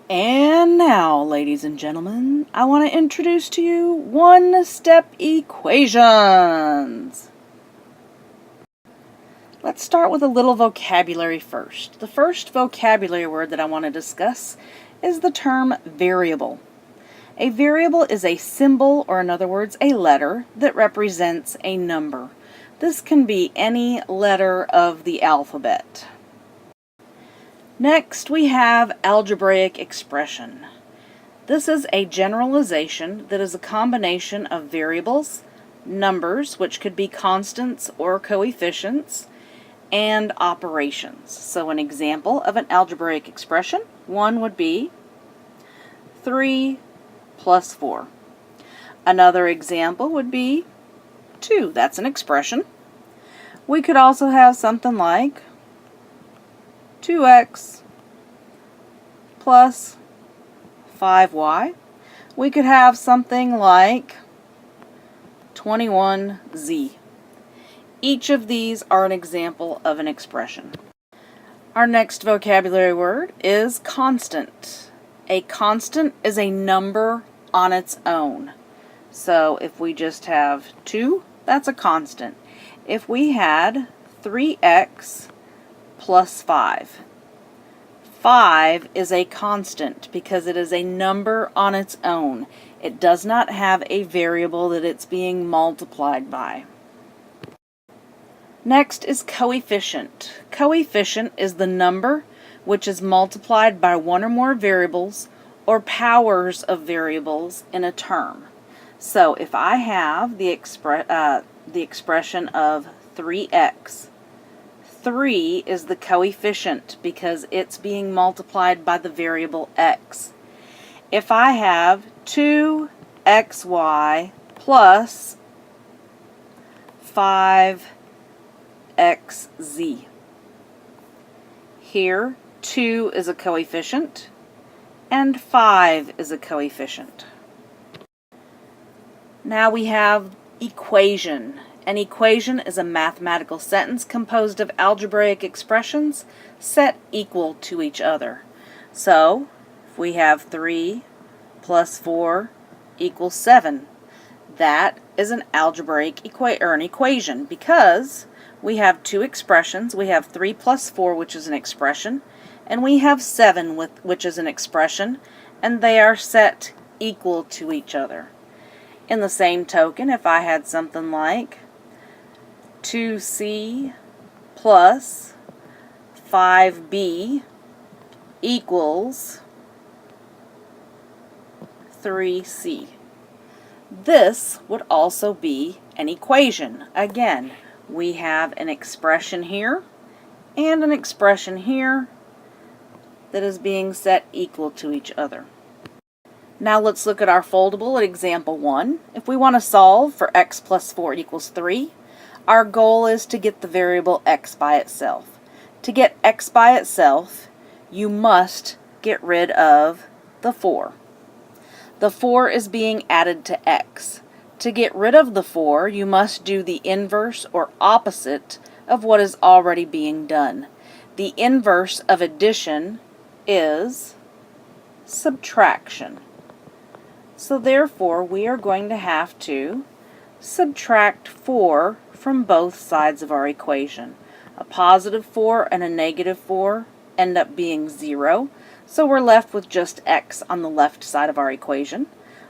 And now, ladies and gentlemen, I want to introduce to you one-step equations. Let's start with a little vocabulary first. The first vocabulary word that I want to discuss is the term variable. A variable is a symbol, or in other words, a letter that represents a number. This can be any letter of the alphabet. Next, we have algebraic expression. This is a generalization that is a combination of variables, numbers, which could be constants or coefficients, and operations. So an example of an algebraic expression, one would be 3 plus 4. Another example would be 2. That's an expression. We could also have something like 2x plus 5y. We could have something like 21z. Each of these are an example of an expression. Our next vocabulary word is constant. A constant is a number on its own. So if we just have 2, that's a constant. If we had 3x plus 5. 5 is a constant because it is a number on its own. It does not have a variable that it's being multiplied by. Next is coefficient. Coefficient is the number which is multiplied by one or more variables or powers of variables in a term. So if I have the expression of 3x, 3 is the coefficient because it's being multiplied by the variable x. If I have 2xy plus 5xz, here 2 is a coefficient and 5 is a coefficient. Now we have equation. An equation is a mathematical sentence composed of algebraic expressions set equal to each other. So, if we have 3 plus 4 equals 7, that is an algebraic equation because we have two expressions. We have 3 plus 4, which is an expression, and we have 7, which is an expression, and they are set equal to each other. In the same token, if I had something like 2c plus 5b equals 3c. This would also be an equation. Again, we have an expression here and an expression here that is being set equal to each other. Now let's look at our foldable at example 1. If we want to solve for x plus 4 equals 3, our goal is to get the variable x by itself. To get x by itself, you must get rid of the 4. The 4 is being added to x. To get rid of the 4, you must do the inverse or opposite of what is already being done. The inverse of addition is subtraction. So therefore, we are going to have to subtract 4 from both sides of our equation. A positive 4 and a negative 4 end up being 0, so we're left with just x on the left side of our equation.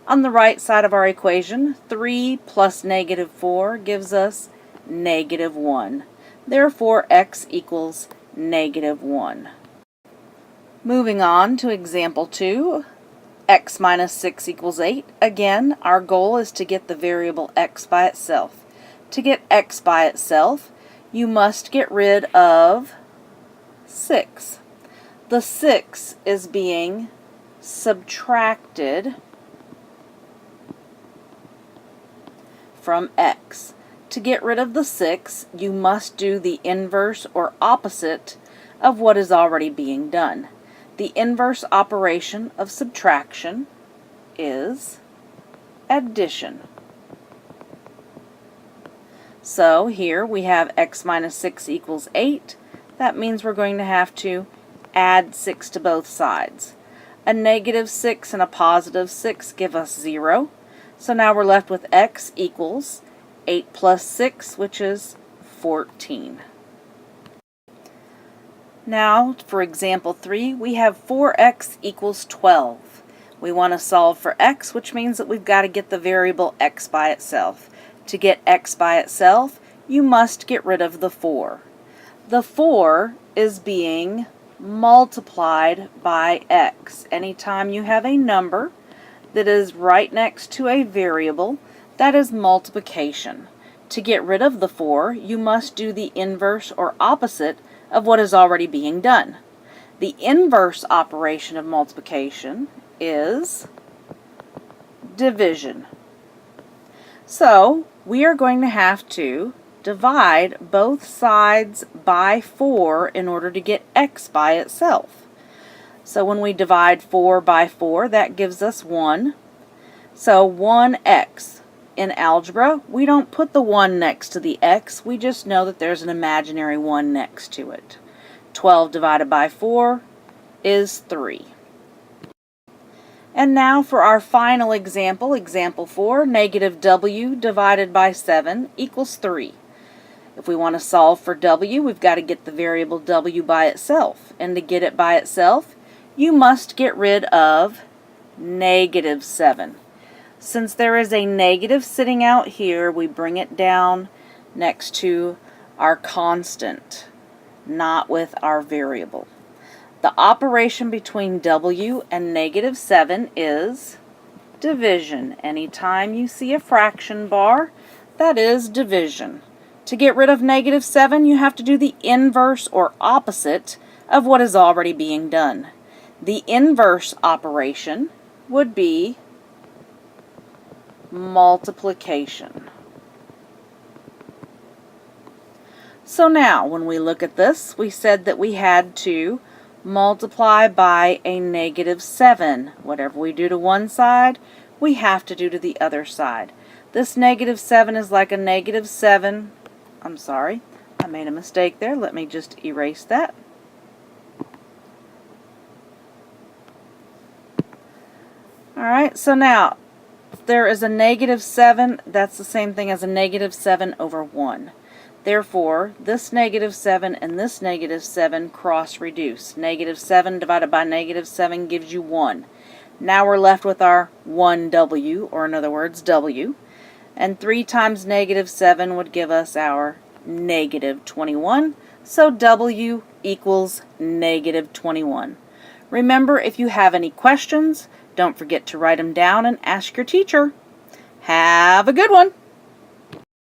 On the right side of our equation, 3 plus negative 4 gives us negative 1. Therefore, x equals negative 1. Moving on to example 2, x minus 6 equals 8. Again, our goal is to get the variable x by itself. To get x by itself, you must get rid of 6. The 6 is being subtracted from x. To get rid of the 6, you must do the inverse or opposite of what is already being done. The inverse operation of subtraction is addition. So here we have x minus 6 equals 8. That means we're going to have to add 6 to both sides. A negative 6 and a positive 6 give us 0. So now we're left with x equals 8 plus 6, which is 14. Now, for example 3, we have 4x equals 12. We want to solve for x, which means that we've got to get the variable x by itself. To get x by itself, you must get rid of the 4. The 4 is being multiplied by x. Anytime you have a number that is right next to a variable, that is multiplication. To get rid of the 4, you must do the inverse or opposite of what is already being done. The inverse operation of multiplication is division. So we are going to have to divide both sides by 4 in order to get x by itself. So when we divide 4 by 4, that gives us 1. So 1x. In algebra, we don't put the 1 next to the x, we just know that there's an imaginary 1 next to it. 12 divided by 4 is 3. And now for our final example, example 4, negative w divided by 7 equals 3. If we want to solve for w, we've got to get the variable w by itself. And to get it by itself, you must get rid of negative 7. Since there is a negative sitting out here, we bring it down next to our constant, not with our variable. The operation between w and negative 7 is division. Anytime you see a fraction bar, that is division. To get rid of negative 7, you have to do the inverse or opposite of what is already being done. The inverse operation would be multiplication. So now, when we look at this, we said that we had to multiply by a negative 7. Whatever we do to one side, we have to do to the other side. This negative 7 is like a negative 7. I'm sorry, I made a mistake there. Let me just erase that. Alright, so now, there is a negative 7, that's the same thing as a negative 7 over 1. Therefore, this negative 7 and this negative 7 cross-reduce. Negative 7 divided by negative 7 gives you 1. Now we're left with our 1w, or in other words, w. And 3 times negative 7 would give us our negative 21. So w equals negative 21. Remember, if you have any questions, don't forget to write them down and ask your teacher. Have a good one!